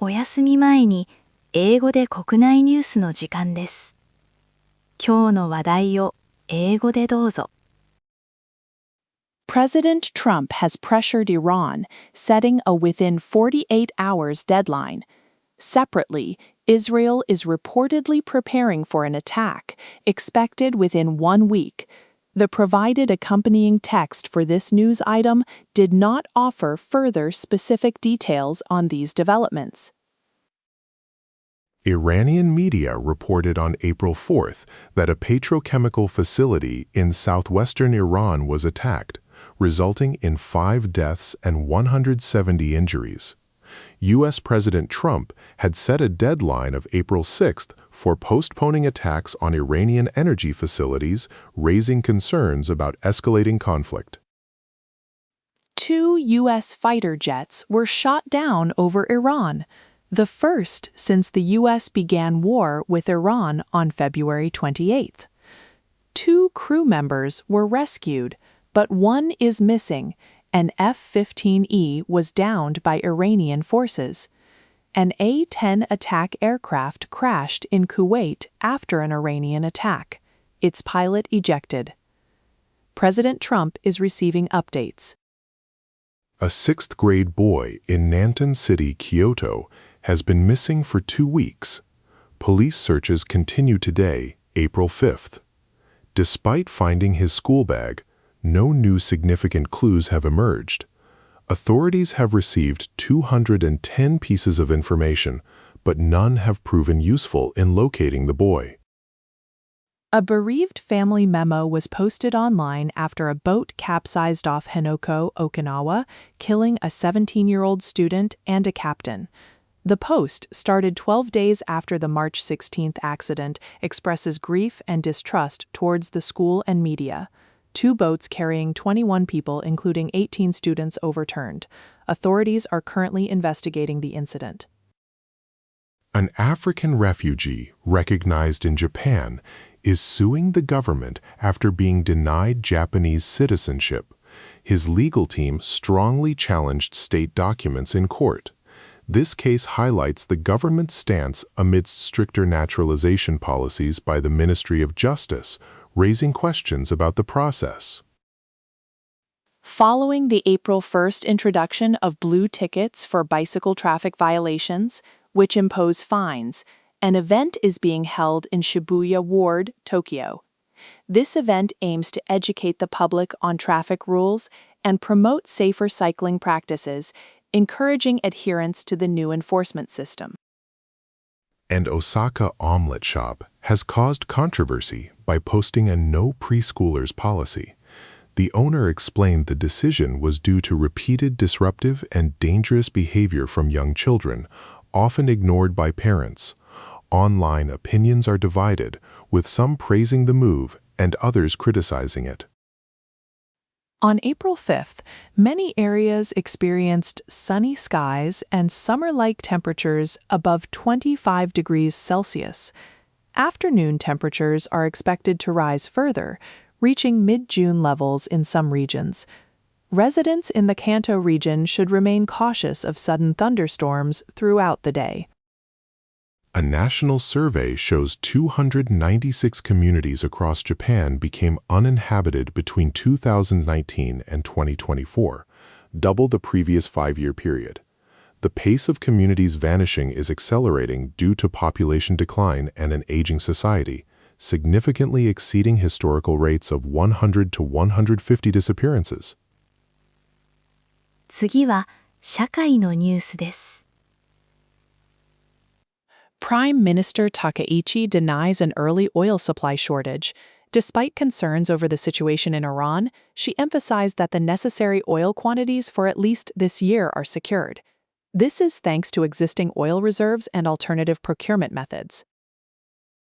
お休み前に英語で国内ニュースの時間です。今日の話題を英語でどうぞ。President Trump has pressured Iran, setting a within 48 hours deadline. Separately, Israel is reportedly preparing for an attack, expected within 1 week. The provided accompanying text for this news item did not offer further specific details on these developments. Iranian media reported on April 4th that a petrochemical facility in southwestern Iran was attacked, resulting in 5 deaths and 170 injuries. U.S. President Trump had set a deadline of April 6th for postponing attacks on Iranian energy facilities, raising concerns about escalating conflict. 2 U.S. fighter jets were shot down over Iran, the first since the U.S. began war with Iran on February 28th. 2 crew members were rescued, but one is missing. An F-15E was downed by Iranian forces. An A-10 attack aircraft crashed in Kuwait after an Iranian attack. Its pilot ejected. President Trump is receiving updates. A 6th-grade boy in Nantan City, Kyoto, has been missing for 2 weeks. Police searches continue today, April 5th. Despite finding his school bag, no new significant clues have emerged. Authorities have received 210 pieces of information, but none have proven useful in locating the boy. A bereaved family memo was posted online after a boat capsized off Henoko, Okinawa, killing a 17-year-old student and a captain. The post, started 12 days after the March 16th accident, expresses grief and distrust towards the school and media. 2 boats carrying 21 people, including 18 students, overturned. Authorities are currently investigating the incident. An African refugee recognized in Japan is suing the government after being denied Japanese citizenship. His legal team strongly challenged state documents in court. This case highlights the government's stance amidst stricter naturalization policies by the Ministry of Justice, raising questions about the process. Following the April 1st introduction of blue tickets for bicycle traffic violations, which impose fines, an event is being held in Shibuya Ward, Tokyo. This event aims to educate the public on traffic rules and promote safer cycling practices, encouraging adherence to the new enforcement system. An Osaka omelet shop has caused controversy by posting a no preschoolers policy. The owner explained the decision was due to repeated disruptive and dangerous behavior from young children, often ignored by parents. Online opinions are divided, with some praising the move and others criticizing it. On April 5th, many areas experienced sunny skies and summer-like temperatures above 25 degrees Celsius. Afternoon temperatures are expected to rise further, reaching mid-June levels in some regions. Residents in the Kanto region should remain cautious of sudden thunderstorms throughout the day. A national survey shows 296 communities across Japan became uninhabited between 2019 and 2024, double the previous 5-year period. The pace of communities vanishing is accelerating due to population decline and an aging society, significantly exceeding historical rates of 100 to 150 disappearances. 次は社会のニュースです。Prime Minister Takaichi denies an early oil supply shortage. Despite concerns over the situation in Iran, she emphasized that the necessary oil quantities for at least this year are secured. This is thanks to existing oil reserves and alternative procurement methods.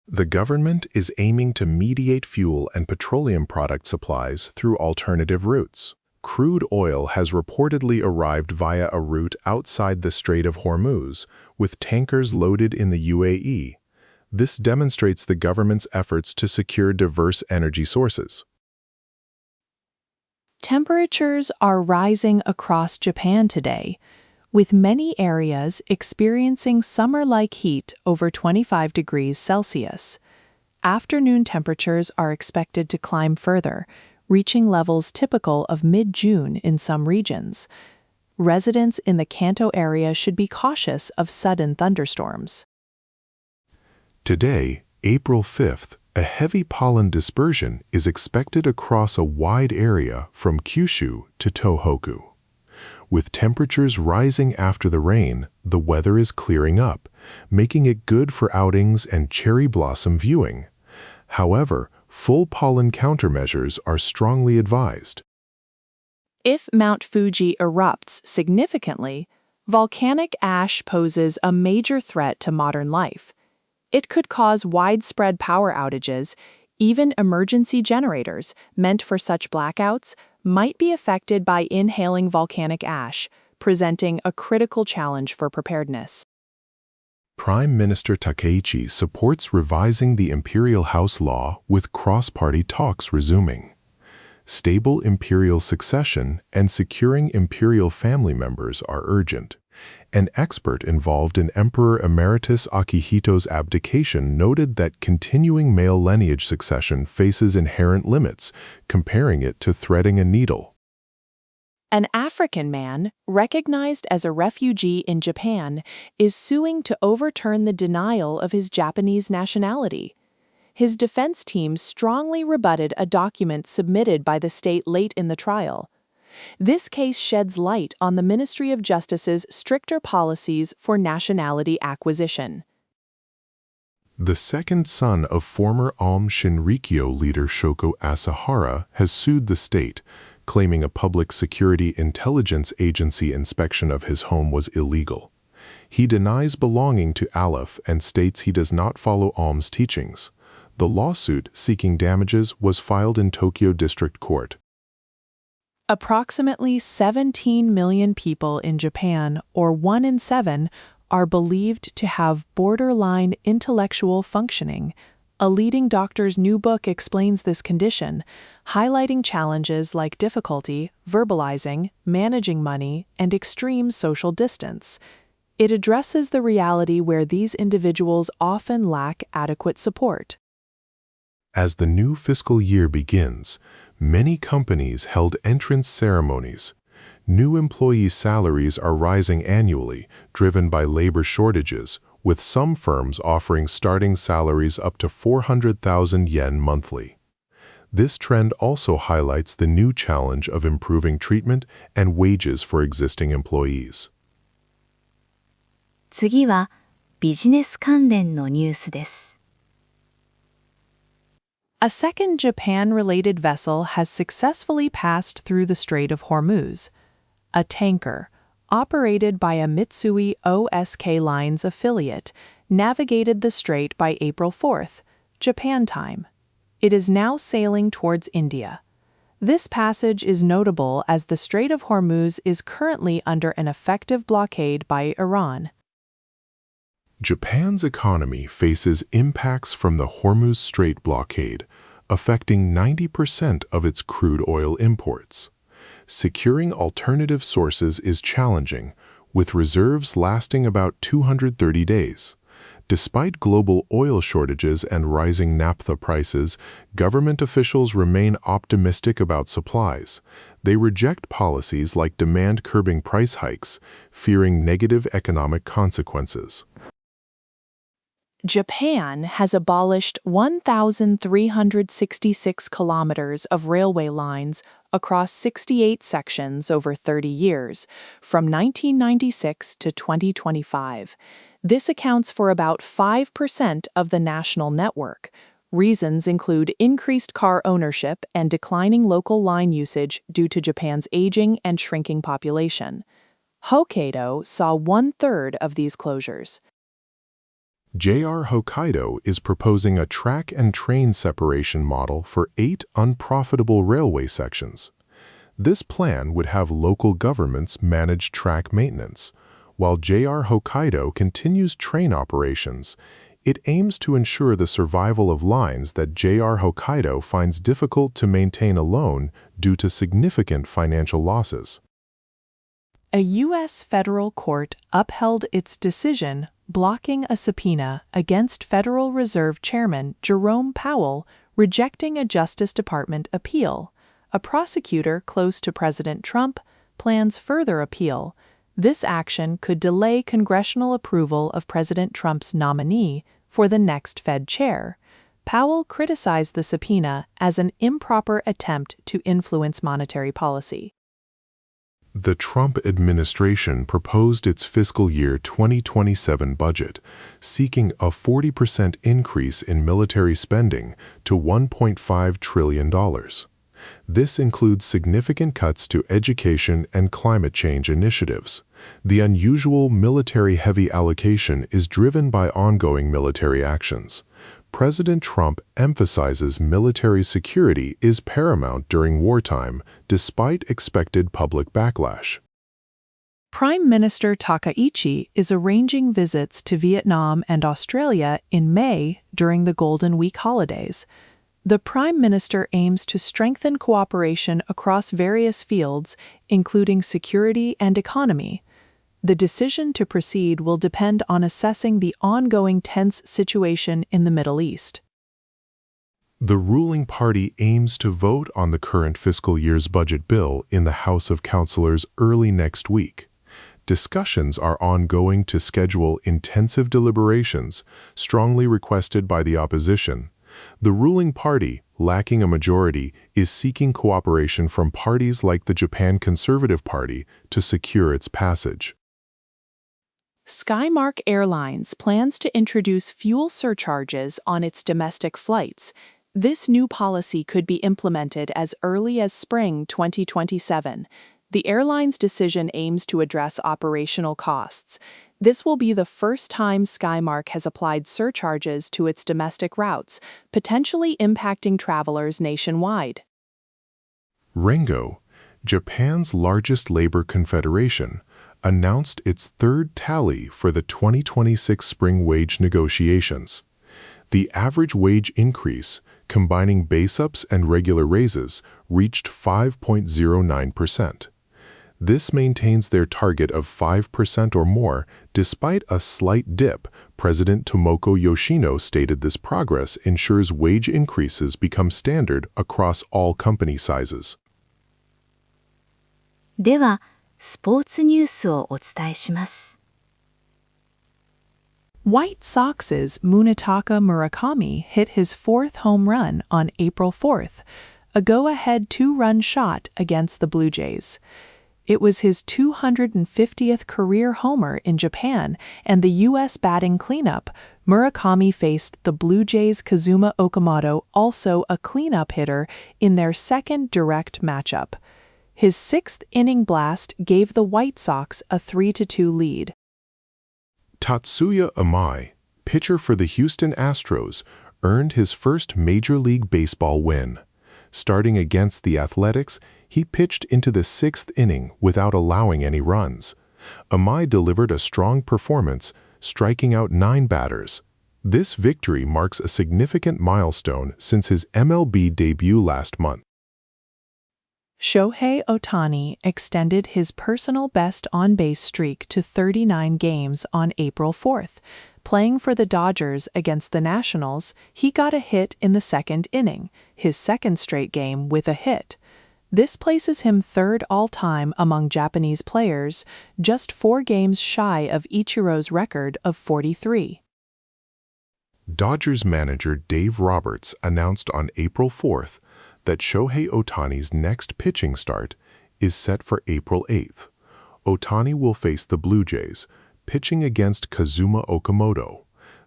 The government is aiming to mediate fuel and petroleum product supplies through alternative routes. Crude oil has reportedly arrived via a route outside the Strait of Hormuz, with tankers loaded in the UAE. This demonstrates the government's efforts to secure diverse energy sources. Temperatures are rising across Japan today. with many areas experiencing summer-like heat over 25 degrees Celsius. Afternoon temperatures are expected to climb further, reaching levels typical of mid-June in some regions. Residents in the Kanto area should be cautious of sudden thunderstorms. Today, April 5th, a heavy pollen dispersion is expected across a wide area from Kyushu to Tohoku. With temperatures rising after the rain, the weather is clearing up, making it good for outings and cherry blossom viewing. However, full pollen countermeasures are strongly advised. If Mount Fuji erupts significantly, volcanic ash poses a major threat to modern life. It could cause widespread power outages. Even emergency generators meant for such blackouts might be affected by inhaling volcanic ash, presenting a critical challenge for preparedness. Prime Minister Takeichi supports revising the Imperial House law with cross-party talks resuming. Stable imperial succession and securing imperial family members are urgent. An expert involved in Emperor Emeritus Akihito's abdication noted that continuing male lineage succession faces inherent limits, comparing it to threading a needle. An African man, recognized as a refugee in Japan, is suing to overturn the denial of his Japanese nationality. His defense team strongly rebutted a document submitted by the state late in the trial. This case sheds light on the Ministry of Justice's stricter policies for nationality acquisition. The second son of former Aum Shinrikyo leader Shoko Asahara has sued the state, claiming a public security intelligence agency inspection of his home was illegal. He denies belonging to Aleph and states he does not follow Aum's teachings. The lawsuit seeking damages was filed in Tokyo District Court. Approximately 17 million people in Japan, or 1 in 7, are believed to have borderline intellectual functioning. A leading doctor's new book explains this condition, highlighting challenges like difficulty verbalizing, managing money, and extreme social distance. It addresses the reality where these individuals often lack adequate support. As the new fiscal year begins, many companies held entrance ceremonies. New employee salaries are rising annually, driven by labor shortages, with some firms offering starting salaries up to 400,000 yen monthly. This trend also highlights the new challenge of improving treatment and wages for existing employees. 次はビジネス関連のニュースです。A second Japan-related vessel has successfully passed through the Strait of Hormuz. A tanker, operated by a Mitsui OSK Lines affiliate, navigated the strait by April 4th, Japan time. It is now sailing towards India. This passage is notable as the Strait of Hormuz is currently under an effective blockade by Iran. Japan's economy faces impacts from the Hormuz Strait blockade, affecting 90% of its crude oil imports. Securing alternative sources is challenging, with reserves lasting about 230 days. Despite global oil shortages and rising naphtha prices, government officials remain optimistic about supplies. They reject policies like demand-curbing price hikes, fearing negative economic consequences. Japan has abolished 1,366 kilometers of railway lines across 68 sections over 30 years, from 1996 to 2025. This accounts for about 5% of the national network. Reasons include increased car ownership and declining local line usage due to Japan's aging and shrinking population. Hokkaido saw 1/3 of these closures. JR Hokkaido is proposing a track and train separation model for 8 unprofitable railway sections. This plan would have local governments manage track maintenance. While JR Hokkaido continues train operations, it aims to ensure the survival of lines that JR Hokkaido finds difficult to maintain alone due to significant financial losses. A U.S. federal court upheld its decision blocking a subpoena against Federal Reserve Chairman Jerome Powell, rejecting a Justice Department appeal. A prosecutor close to President Trump plans further appeal. This action could delay congressional approval of President Trump's nominee for the next Fed chair. Powell criticized the subpoena as an improper attempt to influence monetary policy. The Trump administration proposed its fiscal year 2027 budget, seeking a 40% increase in military spending to $1.5 trillion. This includes significant cuts to education and climate change initiatives. The unusual military-heavy allocation is driven by ongoing military actions. President Trump emphasizes military security is paramount during wartime, despite expected public backlash. Prime Minister Takaichi is arranging visits to Vietnam and Australia in May during the Golden Week holidays. The Prime Minister aims to strengthen cooperation across various fields, including security and economy. The decision to proceed will depend on assessing the ongoing tense situation in the Middle East. The ruling party aims to vote on the current fiscal year's budget bill in the House of Councilors early next week. Discussions are ongoing to schedule intensive deliberations, strongly requested by the opposition. The ruling party, lacking a majority, is seeking cooperation from parties like the Japan Conservative Party to secure its passage. Skymark Airlines plans to introduce fuel surcharges on its domestic flights. This new policy could be implemented as early as spring 2027. The airline's decision aims to address operational costs. This will be the first time Skymark has applied surcharges to its domestic routes, potentially impacting travelers nationwide. Rengo, Japan's largest labor confederation, announced its third tally for the 2026 spring wage negotiations. The average wage increase, combining base-ups and regular raises, reached 5.09%. This maintains their target of 5% or more, despite a slight dip. President Tomoko Yoshino stated this progress ensures wage increases become standard across all company sizes. では、スポーツニュースをお伝えします。White Sox's Munetaka Murakami hit his fourth home run on April 4th, a go-ahead two-run shot against the Blue Jays. It was his 250th career homer in Japan, and the U.S. batting cleanup. Murakami faced the Blue Jays' Kazuma Okamoto, also a cleanup hitter, in their second direct matchup. His sixth-inning blast gave the White Sox a 3-2 lead. Tatsuya Amai, pitcher for the Houston Astros, earned his first Major League Baseball win. Starting against the Athletics, he pitched into the sixth inning without allowing any runs. Amai delivered a strong performance, striking out 9 batters. This victory marks a significant milestone since his MLB debut last month. Shohei Ohtani extended his personal best on-base streak to 39 games on April 4th. Playing for the Dodgers against the Nationals, he got a hit in the second inning, his second straight game with a hit. This places him third all-time among Japanese players, just 4 games shy of Ichiro's record of 43. Dodgers manager Dave Roberts announced on April 4th that Shohei Ohtani's next pitching start is set for April 8th. Ohtani will face the Blue Jays, pitching against Kazuma Okamoto.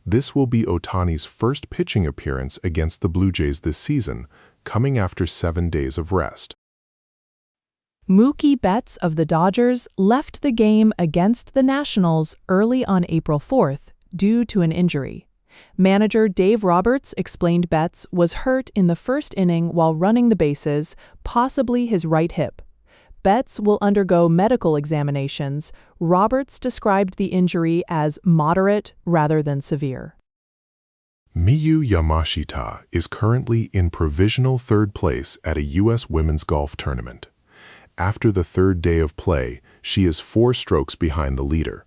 This will be Ohtani's first pitching appearance against the Blue Jays this season, coming after 7 days of rest. Mookie Betts of the Dodgers left the game against the Nationals early on April 4th due to an injury. Manager Dave Roberts explained Betts was hurt in the first inning while running the bases, possibly his right hip. Betts will undergo medical examinations. Roberts described the injury as moderate rather than severe. Miyu Yamashita is currently in provisional third place at a U.S. women's golf tournament. After the third day of play, she is 4 strokes behind the leader.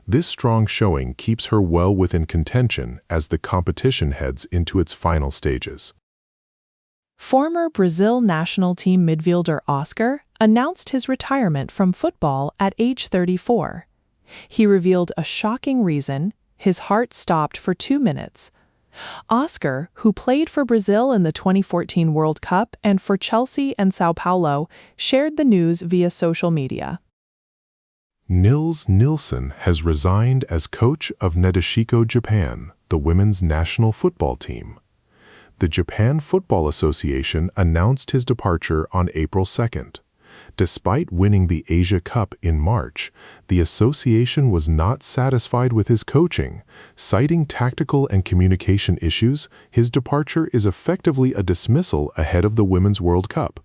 This strong showing keeps her well within contention as the competition heads into its final stages. Former Brazil national team midfielder Oscar announced his retirement from football at age 34. He revealed a shocking reason: his heart stopped for 2 minutes. Oscar, who played for Brazil in the 2014 World Cup and for Chelsea and Sao Paulo, shared the news via social media. Nils Nilsson has resigned as coach of Nedashiko Japan, the women's national football team. The Japan Football Association announced his departure on April 2nd. Despite winning the Asia Cup in March, the association was not satisfied with his coaching. Citing tactical and communication issues, his departure is effectively a dismissal ahead of the Women's World Cup.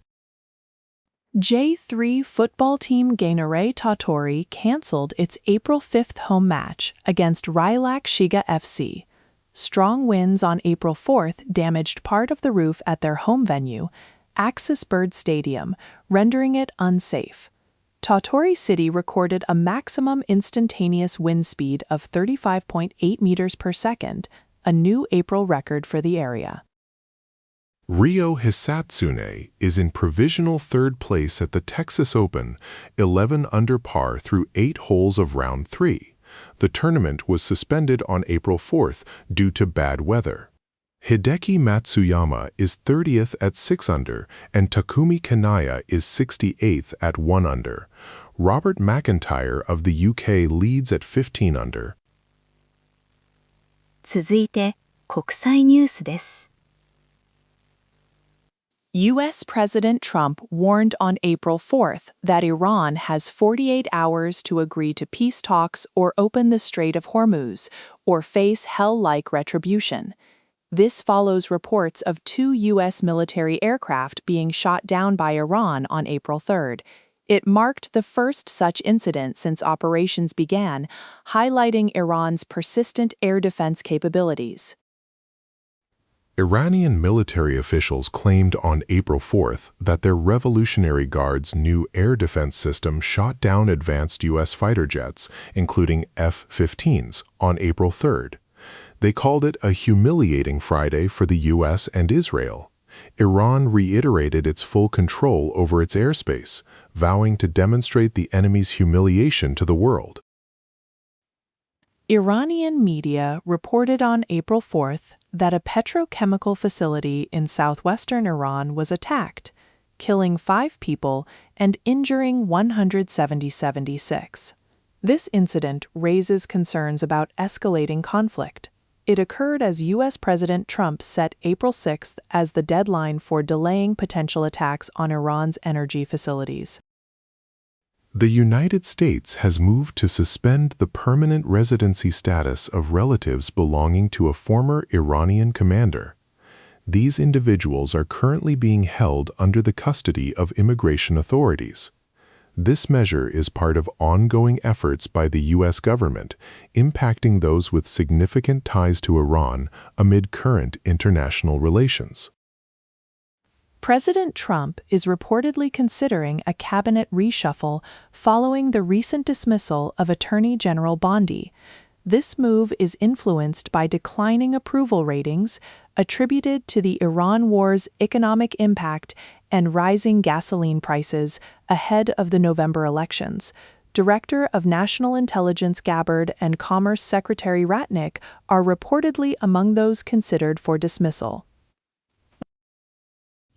J3 football team Gainare Tottori canceled its April 5th home match against Rilak Shiga FC. Strong winds on April 4th damaged part of the roof at their home venue, Axis Bird Stadium, rendering it unsafe. Tottori City recorded a maximum instantaneous wind speed of 35.8 meters per second, a new April record for the area. Ryo Hisatsune is in provisional 3rd place at the Texas Open, 11 under par through 8 holes of round 3. The tournament was suspended on April 4th due to bad weather. Hideki Matsuyama is 30th at 6 under, and Takumi Kanaya is 68th at 1 under. Robert McIntyre of the UK leads at 15 under. 続いて、国際ニュースです。U.S. President Trump warned on April 4th that Iran has 48 hours to agree to peace talks or open the Strait of Hormuz, or face hell-like retribution. This follows reports of 2 U.S. military aircraft being shot down by Iran on April 3rd. It marked the first such incident since operations began, highlighting Iran's persistent air defense capabilities. Iranian military officials claimed on April 4th that their Revolutionary Guard's new air defense system shot down advanced U.S. fighter jets, including F-15s, on April 3rd. They called it a humiliating Friday for the U.S. and Israel. Iran reiterated its full control over its airspace, vowing to demonstrate the enemy's humiliation to the world. Iranian media reported on April 4th that a petrochemical facility in southwestern Iran was attacked, killing 5 people and injuring 176. This incident raises concerns about escalating conflict. It occurred as U.S. President Trump set April 6th as the deadline for delaying potential attacks on Iran's energy facilities. The United States has moved to suspend the permanent residency status of relatives belonging to a former Iranian commander. These individuals are currently being held under the custody of immigration authorities. This measure is part of ongoing efforts by the U.S. government, impacting those with significant ties to Iran amid current international relations. President Trump is reportedly considering a cabinet reshuffle following the recent dismissal of Attorney General Bondi. This move is influenced by declining approval ratings attributed to the Iran war's economic impact and rising gasoline prices ahead of the November elections. Director of National Intelligence Gabbard and Commerce Secretary Ratnick are reportedly among those considered for dismissal.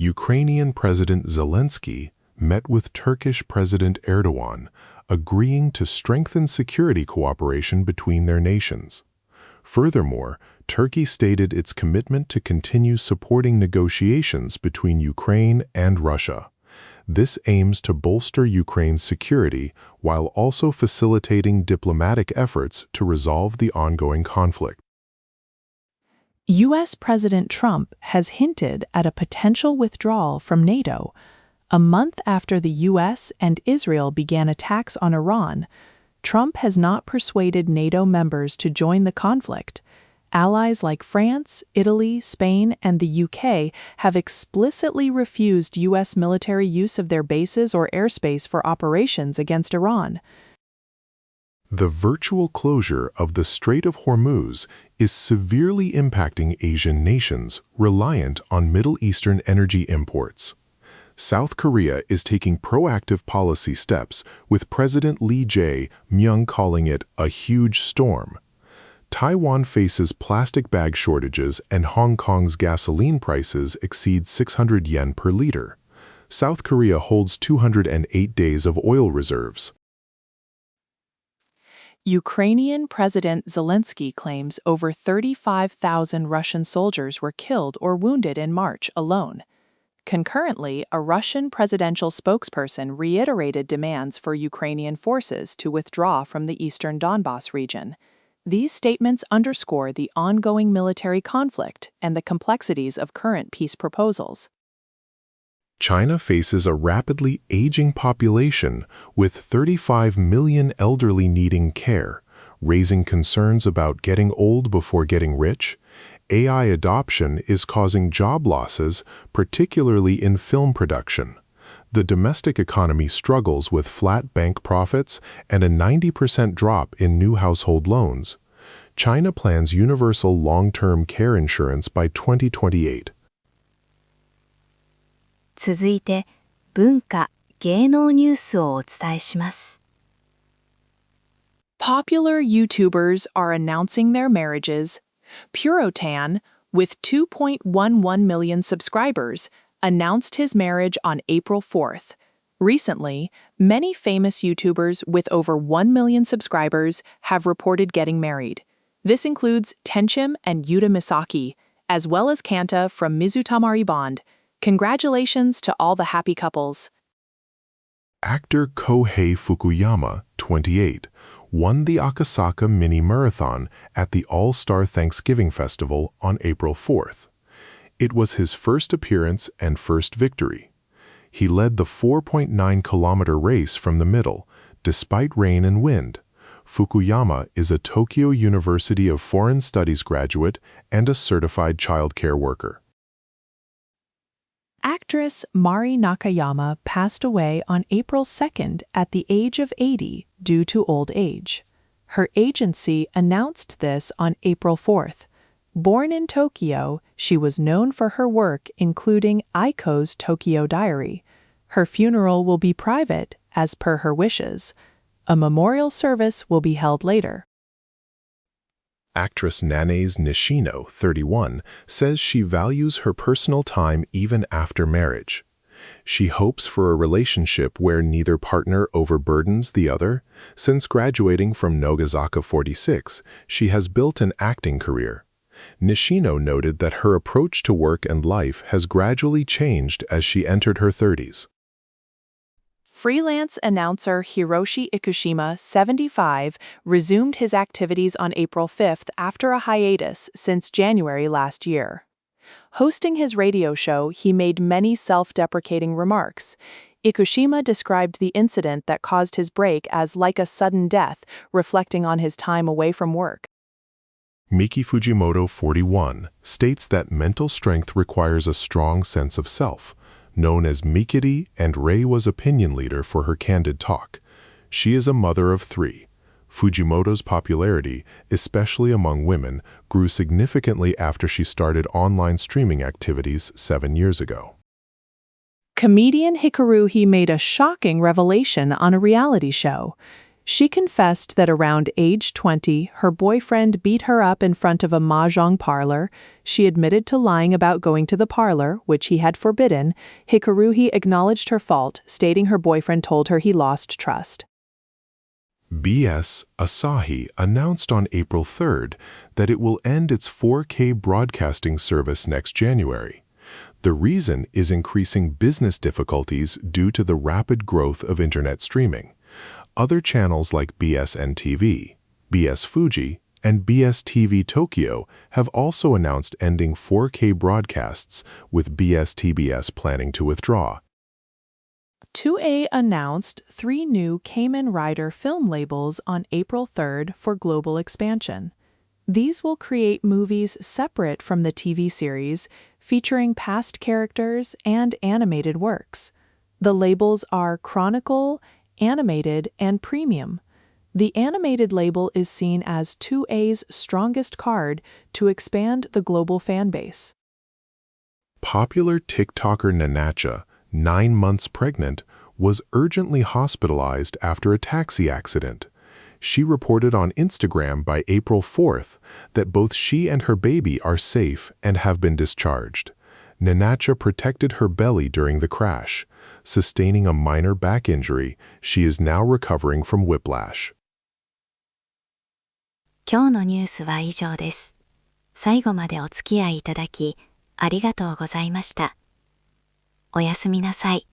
Ukrainian President Zelensky met with Turkish President Erdogan, agreeing to strengthen security cooperation between their nations. Furthermore, Turkey stated its commitment to continue supporting negotiations between Ukraine and Russia. This aims to bolster Ukraine's security while also facilitating diplomatic efforts to resolve the ongoing conflict. U.S. President Trump has hinted at a potential withdrawal from NATO. A month after the U.S. and Israel began attacks on Iran, Trump has not persuaded NATO members to join the conflict. Allies like France, Italy, Spain, and the UK have explicitly refused U.S. military use of their bases or airspace for operations against Iran. The virtual closure of the Strait of Hormuz is severely impacting Asian nations reliant on Middle Eastern energy imports. South Korea is taking proactive policy steps, with President Lee Jae-myung calling it a huge storm. Taiwan faces plastic bag shortages and Hong Kong's gasoline prices exceed 600 yen per liter. South Korea holds 208 days of oil reserves. Ukrainian President Zelensky claims over 35,000 Russian soldiers were killed or wounded in March alone. Concurrently, a Russian presidential spokesperson reiterated demands for Ukrainian forces to withdraw from the eastern Donbas region. These statements underscore the ongoing military conflict and the complexities of current peace proposals. China faces a rapidly aging population, with 35 million elderly needing care, raising concerns about getting old before getting rich. AI adoption is causing job losses, particularly in film production. The domestic economy struggles with flat bank profits and a 90% drop in new household loans. China plans universal long-term care insurance by 2028. 続いて、文化・芸能ニュースをお伝えします。Popular YouTubers are announcing their marriages. Purotan, with 2.11 million subscribers, announced his marriage on April 4th. Recently, many famous YouTubers with over 1 million subscribers have reported getting married. This includes Tenchim and Yuta Misaki, as well as Kanta from Mizutamari Bond. Congratulations to all the happy couples. Actor Kohei Fukuyama, 28, won the Akasaka Mini Marathon at the All-Star Thanksgiving Festival on April 4th. It was his first appearance and first victory. He led the 4.9-kilometer race from the middle, despite rain and wind. Fukuyama is a Tokyo University of Foreign Studies graduate and a certified childcare worker. Actress Mari Nakayama passed away on April 2nd at the age of 80 due to old age. Her agency announced this on April 4th. Born in Tokyo, she was known for her work including Aiko's Tokyo Diary. Her funeral will be private, as per her wishes. A memorial service will be held later. Actress Nanae Nishino, 31, says she values her personal time even after marriage. She hopes for a relationship where neither partner overburdens the other. Since graduating from Nogazaka 46, she has built an acting career. Nishino noted that her approach to work and life has gradually changed as she entered her 30s. Freelance announcer Hiroshi Ikushima, 75, resumed his activities on April 5th after a hiatus since January last year. Hosting his radio show, he made many self-deprecating remarks. Ikushima described the incident that caused his break as like a sudden death, reflecting on his time away from work. Miki Fujimoto, 41, states that mental strength requires a strong sense of self. Known as Mikiri and Reiwa's opinion leader for her candid talk. She is a mother of 3. Fujimoto's popularity, especially among women, grew significantly after she started online streaming activities 7 years ago. Comedian Hikaruhi made a shocking revelation on a reality show. She confessed that around age 20, her boyfriend beat her up in front of a mahjong parlor. She admitted to lying about going to the parlor, which he had forbidden. Hikaruhi acknowledged her fault, stating her boyfriend told her he lost trust. BS Asahi announced on April 3rd that it will end its 4K broadcasting service next January. The reason is increasing business difficulties due to the rapid growth of internet streaming. Other channels like BSN TV, BS Fuji, and BS TV Tokyo have also announced ending 4K broadcasts, with BS TBS planning to withdraw. 2A announced 3 new Kamen Rider film labels on April 3rd for global expansion. These will create movies separate from the TV series, featuring past characters and animated works. The labels are Chronicle, Animated, and Premium. The animated label is seen as 2A's strongest card to expand the global fan base. Popular TikToker Nanacha, 9 months pregnant, was urgently hospitalized after a taxi accident. She reported on Instagram by April 4th that both she and her baby are safe and have been discharged. Nanacha protected her belly during the crash. Sustaining a minor back injury, she is now recovering from whiplash. 今日のニュースは以上です。最後までお付き合いいただき、ありがとうございました。おやすみなさい。